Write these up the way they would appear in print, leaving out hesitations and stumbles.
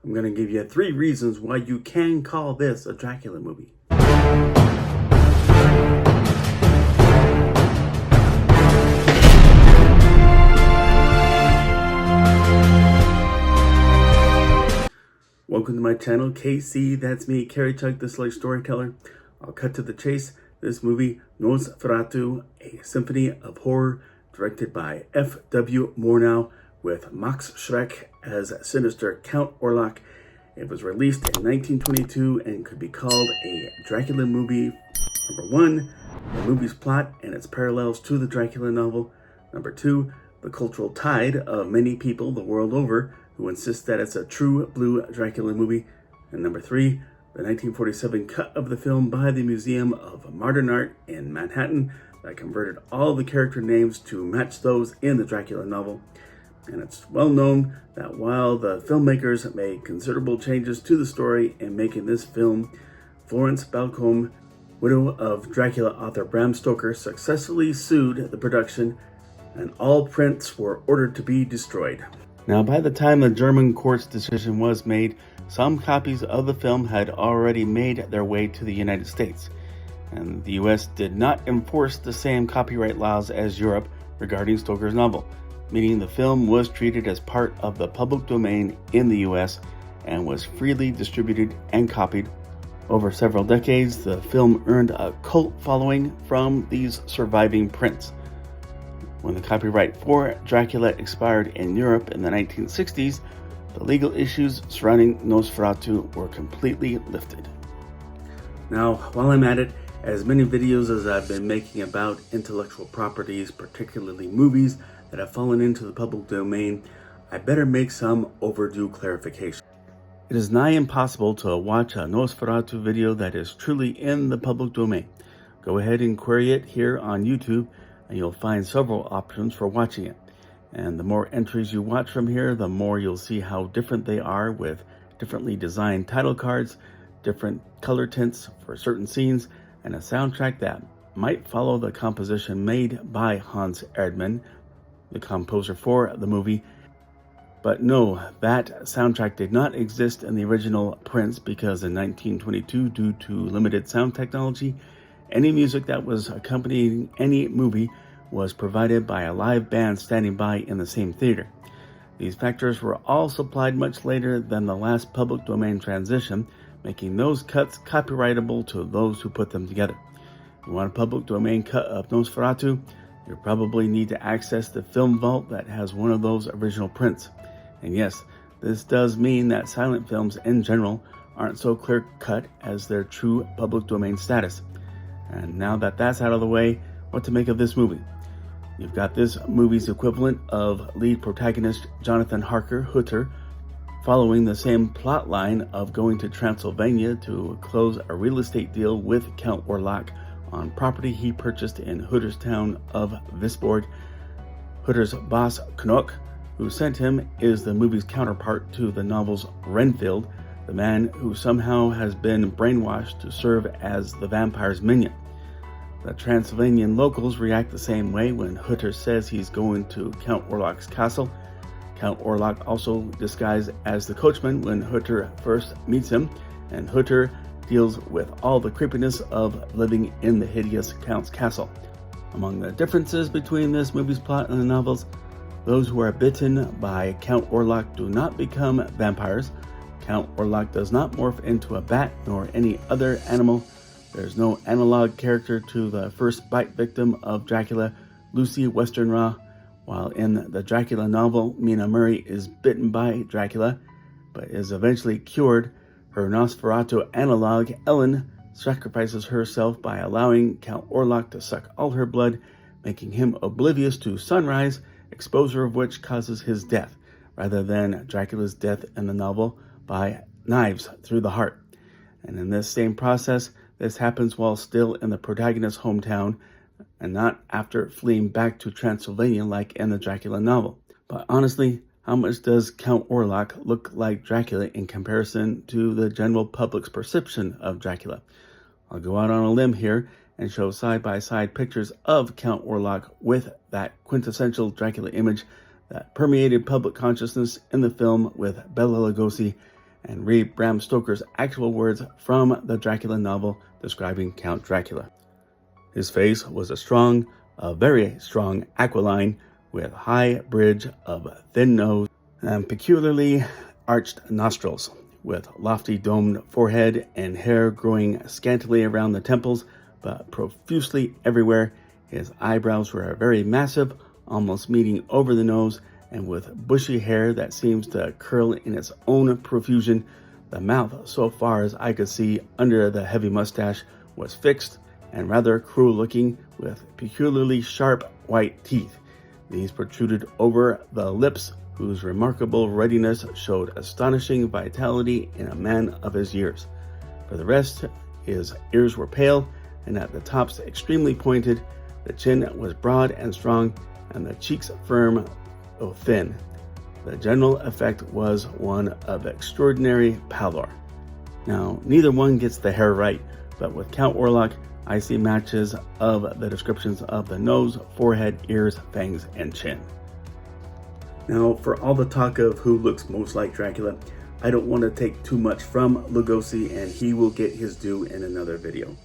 I'm going to give you 3 reasons why you can call this a Dracula movie. Welcome to my channel, KC, that's me, Carrie Chuck, the Slight Storyteller. I'll cut to the chase. This movie, Nosferatu, a symphony of horror, directed by F.W. Murnau, with Max Schreck as sinister Count Orlok. It was released in 1922 and could be called a Dracula movie. Number 1, the movie's plot and its parallels to the Dracula novel. Number 2, the cultural tide of many people the world over who insist that it's a true blue Dracula movie. And number 3, the 1947 cut of the film by the Museum of Modern Art in Manhattan that converted all the character names to match those in the Dracula novel. And it's well known that while the filmmakers made considerable changes to the story in making this film, Florence Balcombe, widow of Dracula author Bram Stoker, successfully sued the production, and all prints were ordered to be destroyed. Now, by the time the German court's decision was made, some copies of the film had already made their way to the United States, and the US did not enforce the same copyright laws as Europe regarding Stoker's novel, meaning the film was treated as part of the public domain in the US and was freely distributed and copied. Over several decades, the film earned a cult following from these surviving prints. When the copyright for Dracula expired in Europe in the 1960s, the legal issues surrounding Nosferatu were completely lifted. Now, while I'm at it, as many videos as I've been making about intellectual properties, particularly movies that have fallen into the public domain, I better make some overdue clarification. It is nigh impossible to watch a Nosferatu video that is truly in the public domain. Go ahead and query it here on YouTube, and you'll find several options for watching it. And the more entries you watch from here, the more you'll see how different they are, with differently designed title cards, different color tints for certain scenes, and a soundtrack that might follow the composition made by Hans Erdmann, the composer for the movie. But no, that soundtrack did not exist in the original prints, because in 1922, due to limited sound technology, any music that was accompanying any movie was provided by a live band standing by in the same theater. These factors were all supplied much later than the last public domain transition, making those cuts copyrightable to those who put them together. If you want a public domain cut of Nosferatu, you probably need to access the film vault that has one of those original prints. And yes, this does mean that silent films in general aren't so clear-cut as their true public domain status. And now that that's out of the way, what to make of this movie? You've got this movie's equivalent of lead protagonist Jonathan Harker, Hutter, following the same plot line of going to Transylvania to close a real estate deal with Count Orlok on property he purchased in Hutter's town of Visborg. Hutter's boss, Knok, who sent him, is the movie's counterpart to the novel's Renfield, the man who somehow has been brainwashed to serve as the vampire's minion. The Transylvanian locals react the same way when Hutter says he's going to Count Orlok's castle. Count Orlok also disguised as the coachman when Hutter first meets him, and Hutter deals with all the creepiness of living in the hideous Count's castle. Among the differences between this movie's plot and the novels, those who are bitten by Count Orlok do not become vampires. Count Orlok does not morph into a bat nor any other animal. There's no analog character to the first bite victim of Dracula, Lucy Westenra. While in the Dracula novel, Mina Murray is bitten by Dracula, but is eventually cured, her Nosferatu analog, Ellen, sacrifices herself by allowing Count Orlok to suck all her blood, making him oblivious to sunrise, exposure of which causes his death, rather than Dracula's death in the novel by knives through the heart. And in this same process, this happens while still in the protagonist's hometown, and not after fleeing back to Transylvania like in the Dracula novel. But honestly, how much does Count Orlok look like Dracula in comparison to the general public's perception of Dracula? I'll go out on a limb here and show side-by-side pictures of Count Orlok with that quintessential Dracula image that permeated public consciousness in the film with Bela Lugosi and read Bram Stoker's actual words from the Dracula novel describing Count Dracula. His face was a very strong aquiline, with high bridge of thin nose and peculiarly arched nostrils, with lofty domed forehead and hair growing scantily around the temples, but profusely everywhere. His eyebrows were very massive, almost meeting over the nose, and with bushy hair that seems to curl in its own profusion. The mouth, so far as I could see under the heavy mustache, was fixed and rather cruel looking, with peculiarly sharp white teeth. These protruded over the lips, whose remarkable readiness showed astonishing vitality in a man of his years. For the rest, his ears were pale, and at the tops extremely pointed. The chin was broad and strong, and the cheeks firm though thin. The general effect was one of extraordinary pallor. Now, neither one gets the hair right, but with Count Orlok, I see matches of the descriptions of the nose, forehead, ears, fangs, and chin. Now, for all the talk of who looks most like Dracula, I don't want to take too much from Lugosi, and he will get his due in another video.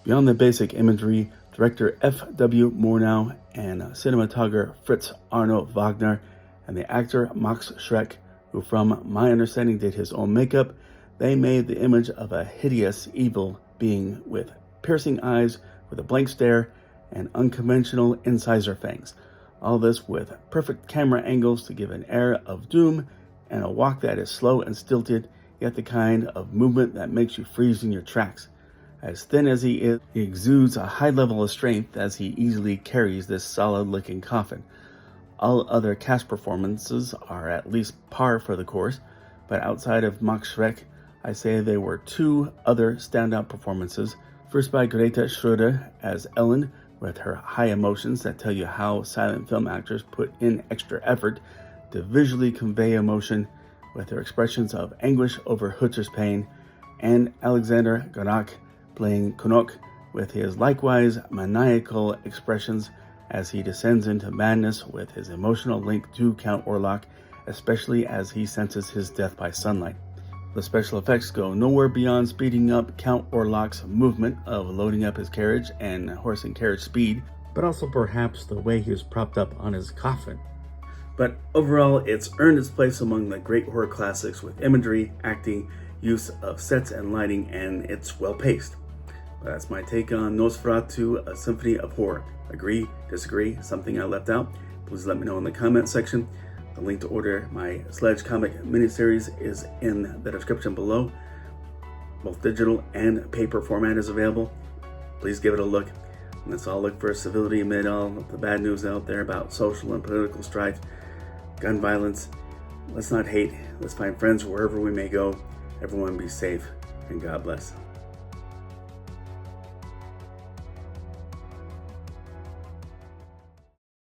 Beyond the basic imagery, director F.W. Murnau and cinematographer Fritz Arno Wagner and the actor Max Schreck, who from my understanding did his own makeup, they made the image of a hideous evil being with piercing eyes, with a blank stare, and unconventional incisor fangs. All this with perfect camera angles to give an air of doom and a walk that is slow and stilted, yet the kind of movement that makes you freeze in your tracks. As thin as he is, he exudes a high level of strength as he easily carries this solid-looking coffin. All other cast performances are at least par for the course, but outside of Max Schreck, I say there were two other standout performances. First by Greta Schroeder as Ellen, with her high emotions that tell you how silent film actors put in extra effort to visually convey emotion, with her expressions of anguish over Hutzer's pain, and Alexander Gorak playing Konok, with his likewise maniacal expressions as he descends into madness with his emotional link to Count Orlok, especially as he senses his death by sunlight. The special effects go nowhere beyond speeding up Count Orlok's movement of loading up his carriage and horse and carriage speed, but also perhaps the way he was propped up on his coffin. But overall, it's earned its place among the great horror classics with imagery, acting, use of sets and lighting, and it's well paced. But that's my take on Nosferatu, A Symphony of Horror. Agree, disagree, something I left out? Please let me know in the comment section. The link to order my Sledge comic miniseries is in the description below. Both digital and paper format is available. Please give it a look. And let's all look for civility amid all of the bad news out there about social and political strife, gun violence. Let's not hate. Let's find friends wherever we may go. Everyone be safe, and God bless.